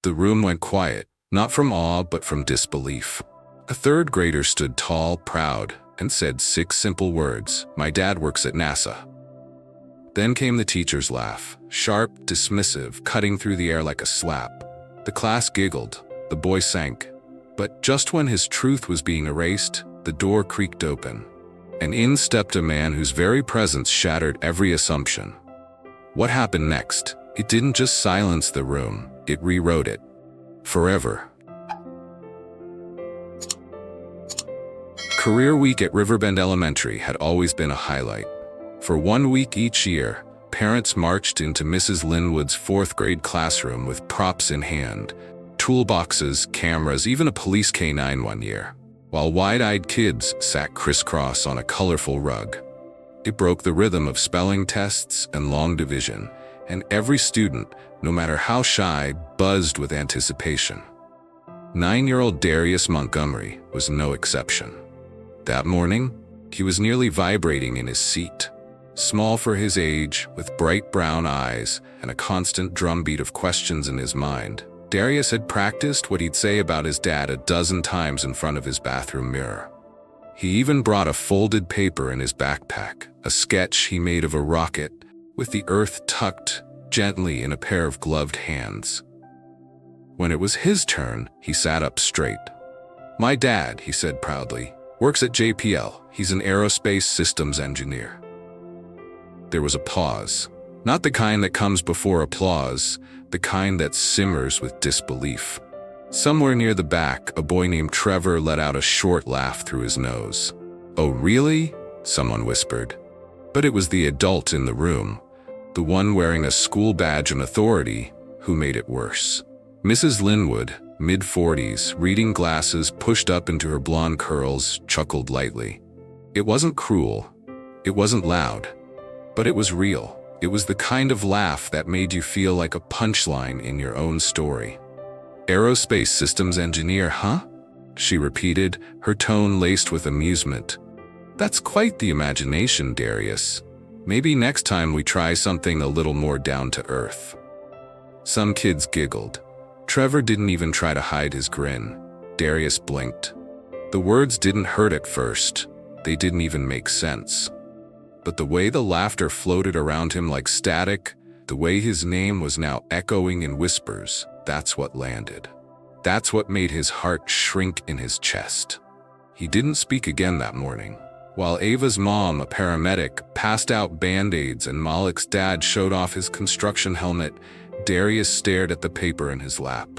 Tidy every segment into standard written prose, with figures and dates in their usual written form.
The room went quiet, not from awe but from disbelief. A third grader stood tall, proud, and said 6 simple words, "My dad works at NASA." Then came the teacher's laugh, sharp, dismissive, cutting through the air like a slap. The class giggled, the boy sank. But just when his truth was being erased, the door creaked open, and in stepped a man whose very presence shattered every assumption. What happened next? It didn't just silence the room, it rewrote it. Forever. Career Week at Riverbend Elementary had always been a highlight. For 1 week each year, parents marched into Mrs. Linwood's 4th grade classroom with props in hand, toolboxes, cameras, even a police canine one year, while wide-eyed kids sat crisscross on a colorful rug. It broke the rhythm of spelling tests and long division, and every student, no matter how shy, buzzed with anticipation. 9-year-old Darius Montgomery was no exception. That morning, he was nearly vibrating in his seat. Small for his age, with bright brown eyes and a constant drumbeat of questions in his mind, Darius had practiced what he'd say about his dad a dozen times in front of his bathroom mirror. He even brought a folded paper in his backpack, a sketch he made of a rocket, with the earth tucked gently in a pair of gloved hands. When it was his turn, he sat up straight. "My dad," he said proudly, "works at JPL. He's an aerospace systems engineer." There was a pause. Not the kind that comes before applause, the kind that simmers with disbelief. Somewhere near the back, a boy named Trevor let out a short laugh through his nose. "Oh, really?" someone whispered. But it was the adult in the room, the one wearing a school badge and authority, who made it worse. Mrs. Linwood, mid-40s, reading glasses pushed up into her blonde curls, chuckled lightly. It wasn't cruel. It wasn't loud. But it was real. It was the kind of laugh that made you feel like a punchline in your own story. "Aerospace systems engineer, huh?" she repeated, her tone laced with amusement. "That's quite the imagination, Darius. Maybe next time we try something a little more down to earth." Some kids giggled. Trevor didn't even try to hide his grin. Darius blinked. The words didn't hurt at first. They didn't even make sense. But the way the laughter floated around him like static, the way his name was now echoing in whispers, that's what landed. That's what made his heart shrink in his chest. He didn't speak again that morning. While Ava's mom, a paramedic, passed out Band-Aids and Malik's dad showed off his construction helmet, Darius stared at the paper in his lap.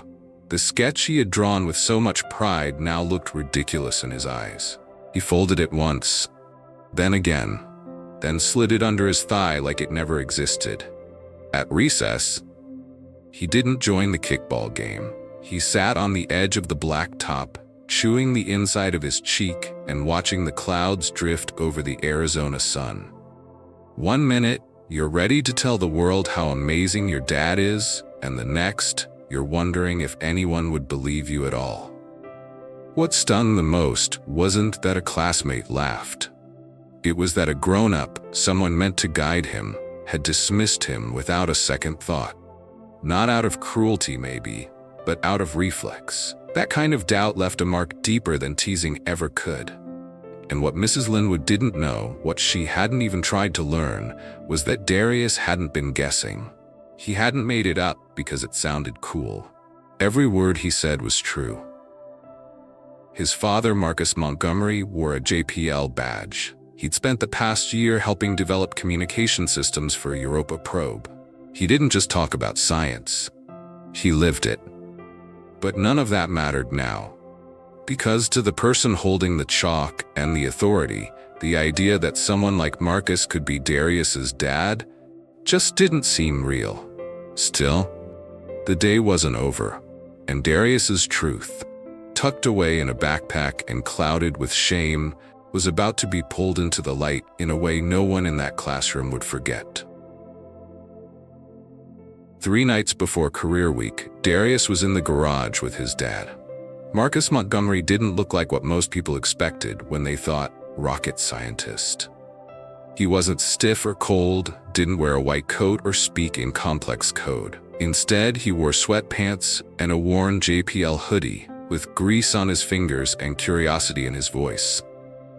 The sketch he had drawn with so much pride now looked ridiculous in his eyes. He folded it once, then again, then slid it under his thigh like it never existed. At recess, he didn't join the kickball game. He sat on the edge of the blacktop, chewing the inside of his cheek and watching the clouds drift over the Arizona sun. 1 minute, you're ready to tell the world how amazing your dad is, and the next, you're wondering if anyone would believe you at all. What stung the most wasn't that a classmate laughed. It was that a grown-up, someone meant to guide him, had dismissed him without a second thought. Not out of cruelty, maybe, but out of reflex. That kind of doubt left a mark deeper than teasing ever could. And what Mrs. Linwood didn't know, what she hadn't even tried to learn, was that Darius hadn't been guessing. He hadn't made it up because it sounded cool. Every word he said was true. His father, Marcus Montgomery, wore a JPL badge. He'd spent the past year helping develop communication systems for a Europa probe. He didn't just talk about science. He lived it. But none of that mattered now. Because to the person holding the chalk and the authority, the idea that someone like Marcus could be Darius's dad just didn't seem real. Still, the day wasn't over, and Darius's truth, tucked away in a backpack and clouded with shame, was about to be pulled into the light in a way no one in that classroom would forget. 3 nights before Career Week, Darius was in the garage with his dad. Marcus Montgomery didn't look like what most people expected when they thought rocket scientist. He wasn't stiff or cold, didn't wear a white coat or speak in complex code. Instead, he wore sweatpants and a worn JPL hoodie, with grease on his fingers and curiosity in his voice.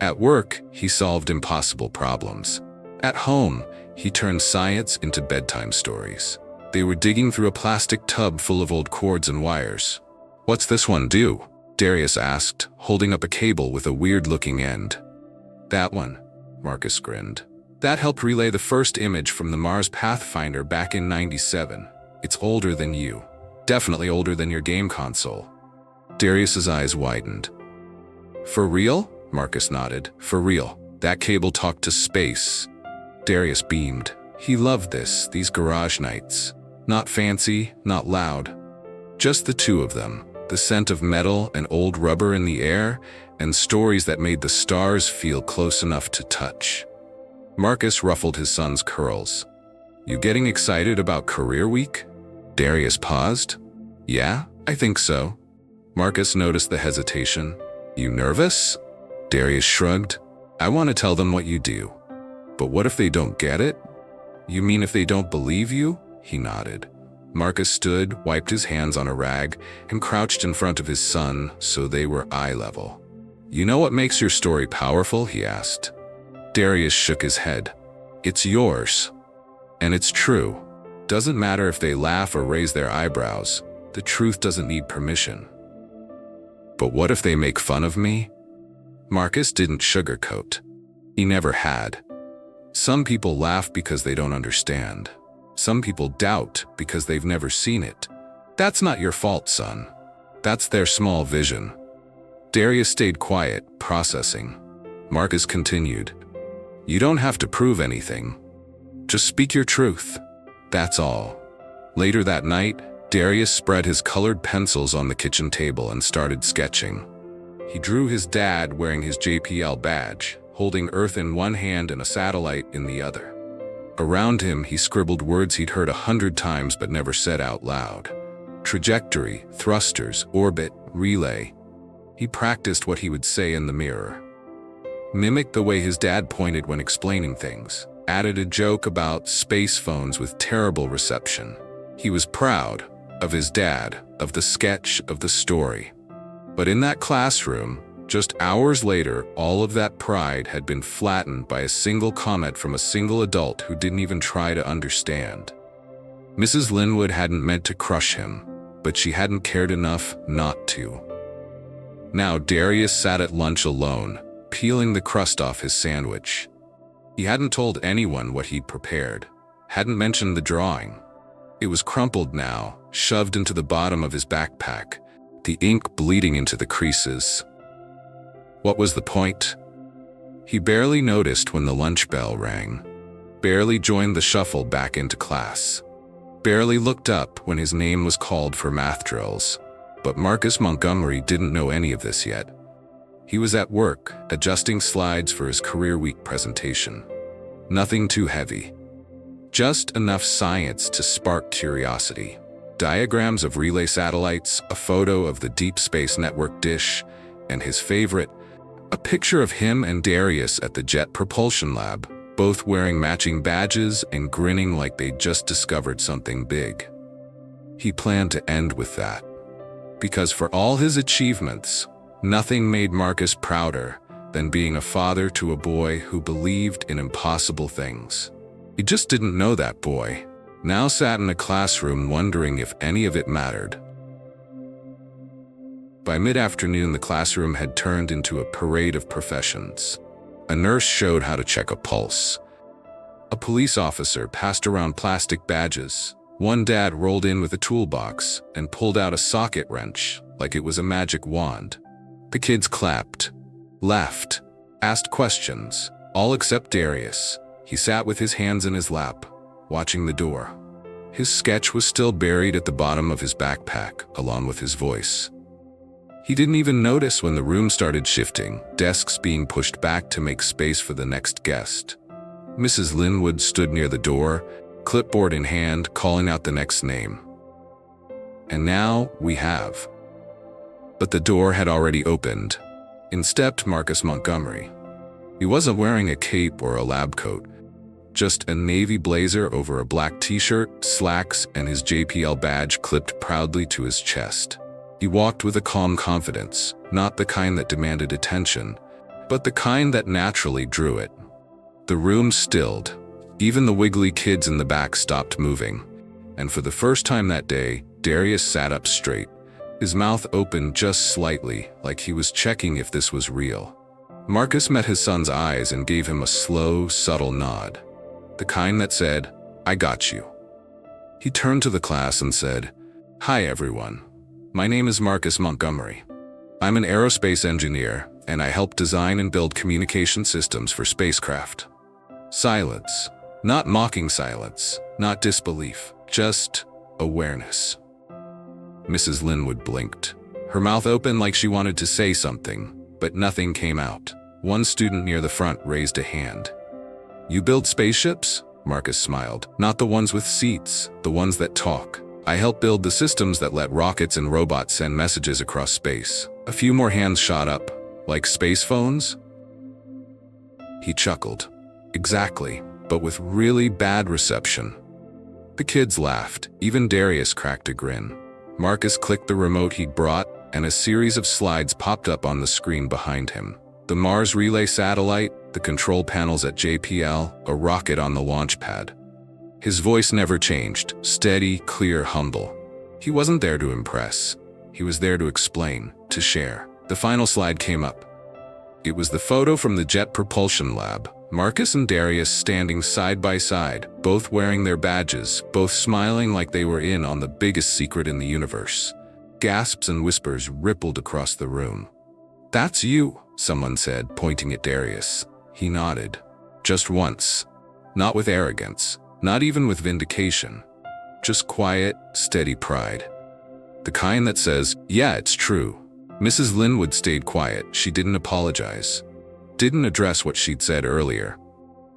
At work, he solved impossible problems. At home, he turned science into bedtime stories. They were digging through a plastic tub full of old cords and wires. "What's this one do?" Darius asked, holding up a cable with a weird-looking end. "That one," Marcus grinned. "That helped relay the first image from the Mars Pathfinder back in '97. It's older than you. Definitely older than your game console." Darius's eyes widened. "For real?" Marcus nodded. "For real. That cable talked to space." Darius beamed. He loved these garage nights. Not fancy, not loud. Just the two of them, the scent of metal and old rubber in the air, and stories that made the stars feel close enough to touch. Marcus ruffled his son's curls. "You getting excited about Career Week?" Darius paused. "Yeah, I think so." Marcus noticed the hesitation. "You nervous?" Darius shrugged. "I want to tell them what you do. But what if they don't get it?" "You mean if they don't believe you?" He nodded. Marcus stood, wiped his hands on a rag, and crouched in front of his son so they were eye level. "You know what makes your story powerful?" he asked. Darius shook his head. "It's yours. And it's true. Doesn't matter if they laugh or raise their eyebrows. The truth doesn't need permission." "But what if they make fun of me?" Marcus didn't sugarcoat. He never had. Some people laugh because they don't understand. Some people doubt because they've never seen it. That's not your fault, son. That's their small vision. Darius stayed quiet, processing. Marcus continued. "You don't have to prove anything. Just speak your truth. That's all." Later that night, Darius spread his colored pencils on the kitchen table and started sketching. He drew his dad wearing his JPL badge, holding Earth in one hand and a satellite in the other. Around him, he scribbled words he'd heard 100 times but never said out loud. Trajectory, thrusters, orbit, relay. He practiced what he would say in the mirror. Mimicked the way his dad pointed when explaining things. Added a joke about space phones with terrible reception. He was proud of his dad, of the sketch, of the story. But in that classroom, just hours later, all of that pride had been flattened by a single comment from a single adult who didn't even try to understand. Mrs. Linwood hadn't meant to crush him, but she hadn't cared enough not to. Now Darius sat at lunch alone, peeling the crust off his sandwich. He hadn't told anyone what he'd prepared, hadn't mentioned the drawing. It was crumpled now, shoved into the bottom of his backpack, the ink bleeding into the creases. What was the point? He barely noticed when the lunch bell rang, barely joined the shuffle back into class, barely looked up when his name was called for math drills. But Marcus Montgomery didn't know any of this yet. He was at work, adjusting slides for his Career Week presentation. Nothing too heavy. Just enough science to spark curiosity. Diagrams of relay satellites, a photo of the Deep Space Network dish, and his favorite, a picture of him and Darius at the Jet Propulsion Lab, both wearing matching badges and grinning like they'd just discovered something big. He planned to end with that. Because for all his achievements, nothing made Marcus prouder than being a father to a boy who believed in impossible things. He just didn't know that boy, now sat in a classroom wondering if any of it mattered. By mid-afternoon, the classroom had turned into a parade of professions. A nurse showed how to check a pulse. A police officer passed around plastic badges. One dad rolled in with a toolbox and pulled out a socket wrench like it was a magic wand. The kids clapped, laughed, asked questions, all except Darius. He sat with his hands in his lap, watching the door. His sketch was still buried at the bottom of his backpack, along with his voice. He didn't even notice when the room started shifting, desks being pushed back to make space for the next guest. Mrs. Linwood stood near the door, clipboard in hand, calling out the next name. And now we have. But the door had already opened. In stepped Marcus Montgomery. He wasn't wearing a cape or a lab coat. just a navy blazer over a black t-shirt, slacks, and his JPL badge clipped proudly to his chest. He walked with a calm confidence, not the kind that demanded attention, but the kind that naturally drew it. The room stilled. Even the wiggly kids in the back stopped moving, and for the first time that day, Darius sat up straight. His mouth opened just slightly, like he was checking if this was real. Marcus met his son's eyes and gave him a slow, subtle nod. The kind that said, "I got you." He turned to the class and said, "Hi everyone. My name is Marcus Montgomery. I'm an aerospace engineer, and I help design and build communication systems for spacecraft." Silence. Not mocking silence, not disbelief, just awareness. Mrs. Linwood blinked. Her mouth opened like she wanted to say something, but nothing came out. One student near the front raised a hand. "You build spaceships?" Marcus smiled. "Not the ones with seats, the ones that talk. I help build the systems that let rockets and robots send messages across space." A few more hands shot up. "Like space phones?" He chuckled. "Exactly, but with really bad reception." The kids laughed. Even Darius cracked a grin. Marcus clicked the remote he'd brought, and a series of slides popped up on the screen behind him. The Mars relay satellite, the control panels at JPL, a rocket on the launch pad. His voice never changed, steady, clear, humble. He wasn't there to impress. He was there to explain, to share. The final slide came up. It was the photo from the Jet Propulsion Lab. Marcus and Darius standing side by side, both wearing their badges, both smiling like they were in on the biggest secret in the universe. Gasps and whispers rippled across the room. "That's you," someone said, pointing at Darius. He nodded. Just once. Not with arrogance, not even with vindication. Just quiet, steady pride. The kind that says, "Yeah, it's true." Mrs. Linwood stayed quiet. She didn't apologize. Didn't address what she'd said earlier.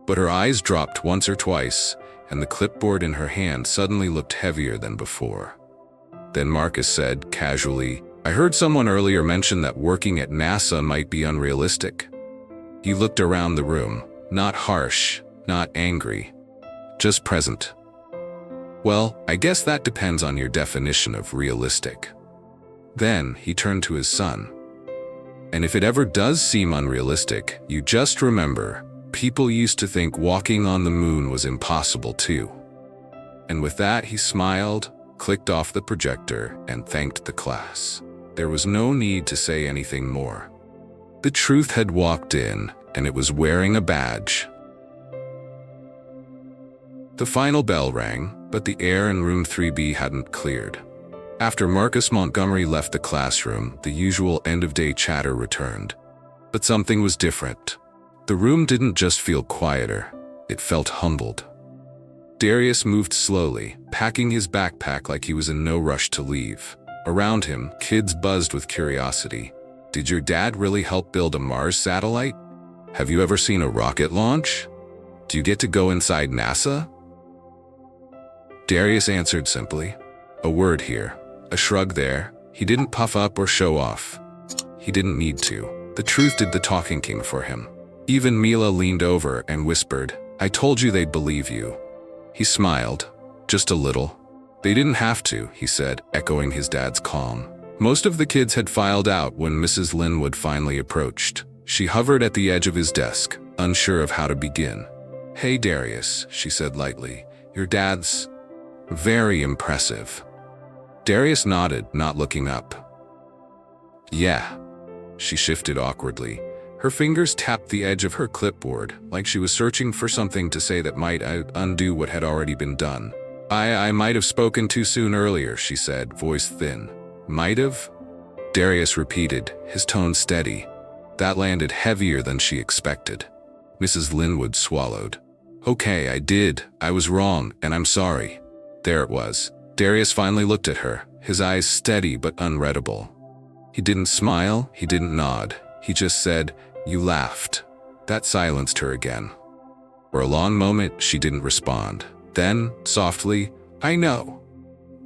But her eyes dropped once or twice, and the clipboard in her hand suddenly looked heavier than before. Then Marcus said, casually, "I heard someone earlier mention that working at NASA might be unrealistic." He looked around the room, not harsh, not angry, just present. "Well, I guess that depends on your definition of realistic." Then he turned to his son. "And if it ever does seem unrealistic, you just remember, people used to think walking on the moon was impossible too." And with that, he smiled, clicked off the projector, and thanked the class. There was no need to say anything more. The truth had walked in, and it was wearing a badge. The final bell rang, but the air in room 3B hadn't cleared. After Marcus Montgomery left the classroom, the usual end-of-day chatter returned. But something was different. The room didn't just feel quieter, it felt humbled. Darius moved slowly, packing his backpack like he was in no rush to leave. Around him, kids buzzed with curiosity. "Did your dad really help build a Mars satellite? Have you ever seen a rocket launch? Do you get to go inside NASA?" Darius answered simply. A word here, a shrug there. He didn't puff up or show off. He didn't need to. The truth did the talking king for him. Even Mila leaned over and whispered, "I told you they'd believe you." He smiled, just a little. "They didn't have to," he said, echoing his dad's calm. Most of the kids had filed out when Mrs. Linwood finally approached. She hovered at the edge of his desk, unsure of how to begin. "Hey Darius," she said lightly, "your dad's very impressive." Darius nodded, not looking up. "Yeah." She shifted awkwardly. Her fingers tapped the edge of her clipboard, like she was searching for something to say that might undo what had already been done. I might have spoken too soon earlier," she said, voice thin. "Might have?" Darius repeated, his tone steady. That landed heavier than she expected. Mrs. Linwood swallowed. "Okay, I did. I was wrong, and I'm sorry." There it was. Darius finally looked at her, his eyes steady but unreadable. He didn't smile, he didn't nod. He just said, "You laughed." That silenced her again. For a long moment, she didn't respond. Then, softly, "I know.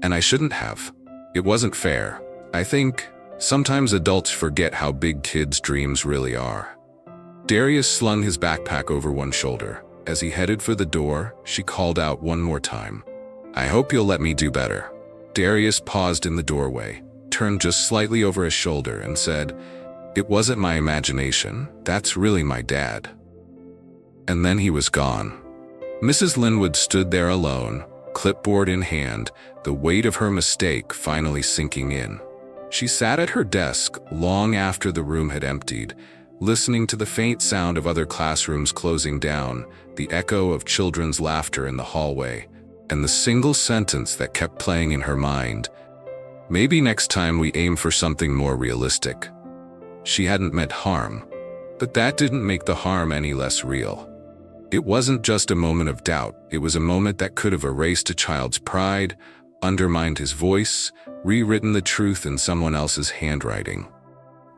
And I shouldn't have. It wasn't fair. I think sometimes adults forget how big kids' dreams really are." Darius slung his backpack over one shoulder. As he headed for the door, she called out one more time, "I hope you'll let me do better." Darius paused in the doorway, turned just slightly over his shoulder and said, "It wasn't my imagination. That's really my dad." And then he was gone. Mrs. Linwood stood there alone, clipboard in hand, the weight of her mistake finally sinking in. She sat at her desk long after the room had emptied, listening to the faint sound of other classrooms closing down, the echo of children's laughter in the hallway, and the single sentence that kept playing in her mind, "Maybe next time we aim for something more realistic." She hadn't meant harm, but that didn't make the harm any less real. It wasn't just a moment of doubt, it was a moment that could have erased a child's pride, undermined his voice, rewritten the truth in someone else's handwriting.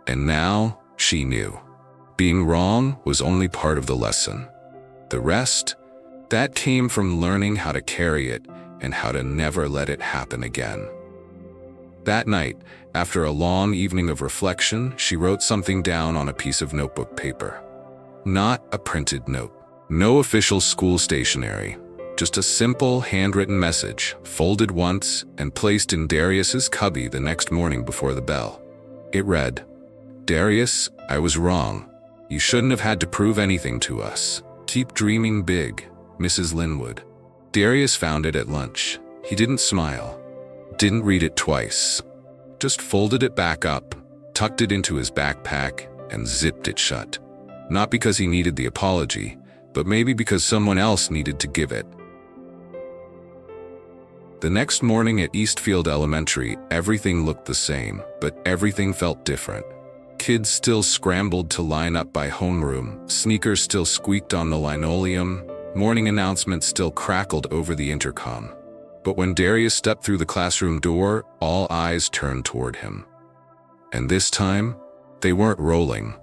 And now, she knew. Being wrong was only part of the lesson. The rest, that came from learning how to carry it and how to never let it happen again. That night, after a long evening of reflection, she wrote something down on a piece of notebook paper. Not a printed note. No official school stationery. Just a simple, handwritten message, folded once and placed in Darius's cubby the next morning before the bell. It read, "Darius, I was wrong. You shouldn't have had to prove anything to us. Keep dreaming big, Mrs. Linwood." Darius found it at lunch. He didn't smile. Didn't read it twice. Just folded it back up, tucked it into his backpack, and zipped it shut. Not because he needed the apology, but maybe because someone else needed to give it. The next morning at Eastfield Elementary, everything looked the same, but everything felt different. Kids still scrambled to line up by homeroom, sneakers still squeaked on the linoleum, morning announcements still crackled over the intercom. But when Darius stepped through the classroom door, all eyes turned toward him. And this time, they weren't rolling.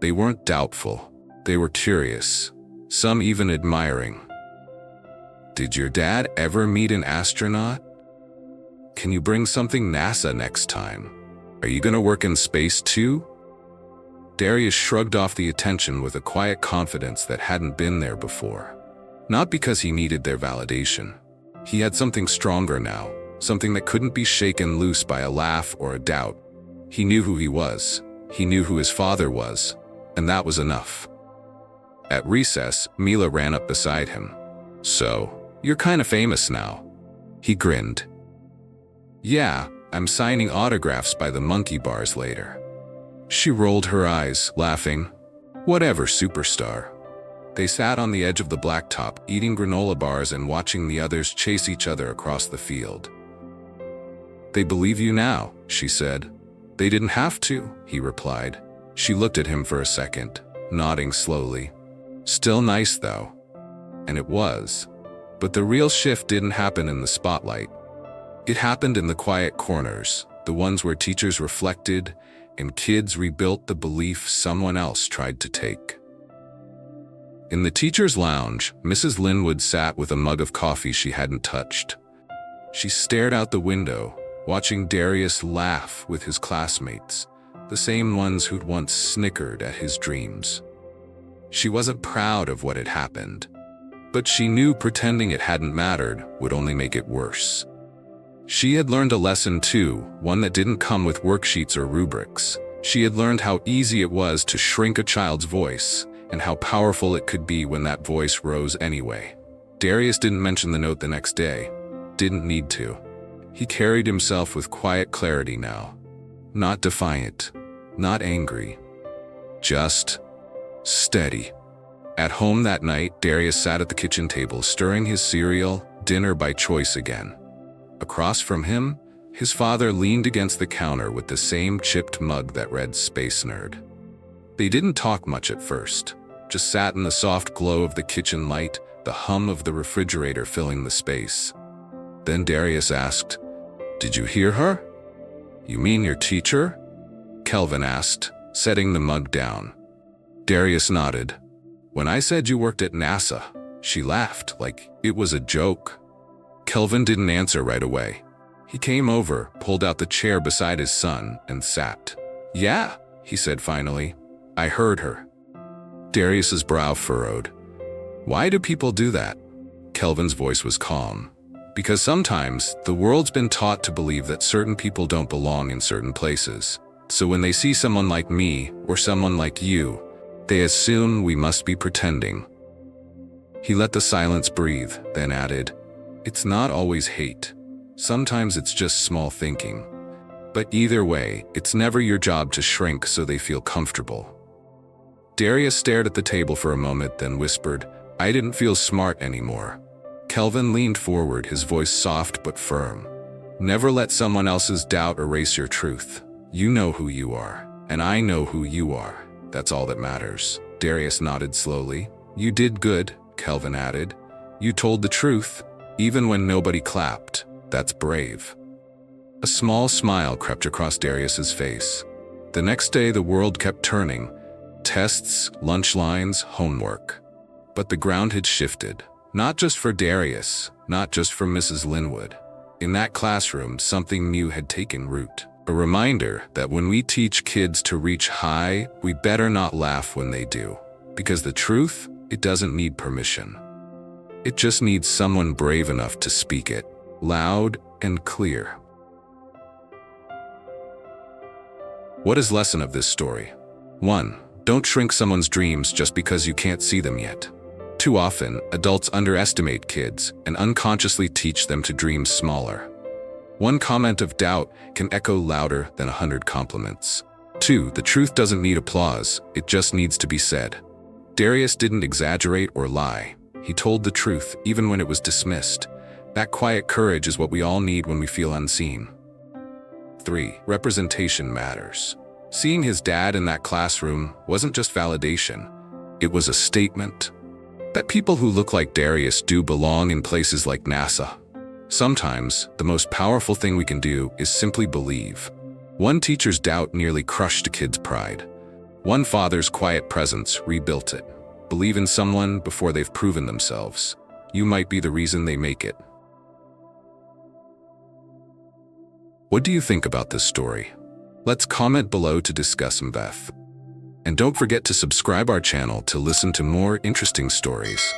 They weren't doubtful. They were curious, some even admiring. "Did your dad ever meet an astronaut? Can you bring something NASA next time? Are you going to work in space too?" Darius shrugged off the attention with a quiet confidence that hadn't been there before. Not because he needed their validation. He had something stronger now, something that couldn't be shaken loose by a laugh or a doubt. He knew who he was. He knew who his father was, and that was enough. At recess, Mila ran up beside him. "So, you're kind of famous now." He grinned. "Yeah, I'm signing autographs by the monkey bars later." She rolled her eyes, laughing. "Whatever, superstar." They sat on the edge of the blacktop, eating granola bars and watching the others chase each other across the field. "They believe you now," she said. "They didn't have to," he replied. She looked at him for a second, nodding slowly. "Still nice, though." And it was. But the real shift didn't happen in the spotlight. It happened in the quiet corners, the ones where teachers reflected and kids rebuilt the belief someone else tried to take. In the teacher's lounge, Mrs. Linwood sat with a mug of coffee she hadn't touched. She stared out the window, watching Darius laugh with his classmates, the same ones who'd once snickered at his dreams. She wasn't proud of what had happened, but she knew pretending it hadn't mattered would only make it worse. She had learned a lesson too, one that didn't come with worksheets or rubrics. She had learned how easy it was to shrink a child's voice, and how powerful it could be when that voice rose anyway. Darius didn't mention the note the next day. Didn't need to. He carried himself with quiet clarity now. Not defiant, not angry. Just steady. At home that night, Darius sat at the kitchen table stirring his cereal, dinner by choice again. Across from him, his father leaned against the counter with the same chipped mug that read Space Nerd. They didn't talk much at first, just sat in the soft glow of the kitchen light, the hum of the refrigerator filling the space. Then Darius asked, "Did you hear her?" "You mean your teacher?" Kelvin asked, setting the mug down. Darius nodded. "When I said you worked at NASA," she laughed like it was a joke. Kelvin didn't answer right away. He came over, pulled out the chair beside his son, and sat. "Yeah," he said finally. "I heard her." Darius's brow furrowed. Why do people do that? Kelvin's voice was calm. Because sometimes the world's been taught to believe that certain people don't belong in certain places. So when they see someone like me or someone like you, they assume we must be pretending. He let the silence breathe, then added, "It's not always hate. Sometimes it's just small thinking. But either way, it's never your job to shrink so they feel comfortable." Darius stared at the table for a moment, then whispered, "I didn't feel smart anymore." Kelvin leaned forward, his voice soft but firm. "Never let someone else's doubt erase your truth. You know who you are, and I know who you are. That's all that matters." Darius nodded slowly. "You did good," Kelvin added. "You told the truth, even when nobody clapped. That's brave." A small smile crept across Darius's face. The next day, the world kept turning. Tests, lunch lines, homework. But the ground had shifted. Not just for Darius, not just for Mrs. Linwood. In that classroom, something new had taken root. A reminder that when we teach kids to reach high, we better not laugh when they do. Because the truth, it doesn't need permission. It just needs someone brave enough to speak it, loud and clear. What is the lesson of this story? 1. Don't shrink someone's dreams just because you can't see them yet. Too often, adults underestimate kids and unconsciously teach them to dream smaller. One comment of doubt can echo louder than 100 compliments. 2. The truth doesn't need applause, it just needs to be said. Darius didn't exaggerate or lie. He told the truth, even when it was dismissed. That quiet courage is what we all need when we feel unseen. 3. Representation matters. Seeing his dad in that classroom wasn't just validation. It was a statement that people who look like Darius do belong in places like NASA. Sometimes, the most powerful thing we can do is simply believe. One teacher's doubt nearly crushed a kid's pride. One father's quiet presence rebuilt it. Believe in someone before they've proven themselves. You might be the reason they make it. What do you think about this story? Let's comment below to discuss and Beth. And don't forget to subscribe our channel to listen to more interesting stories.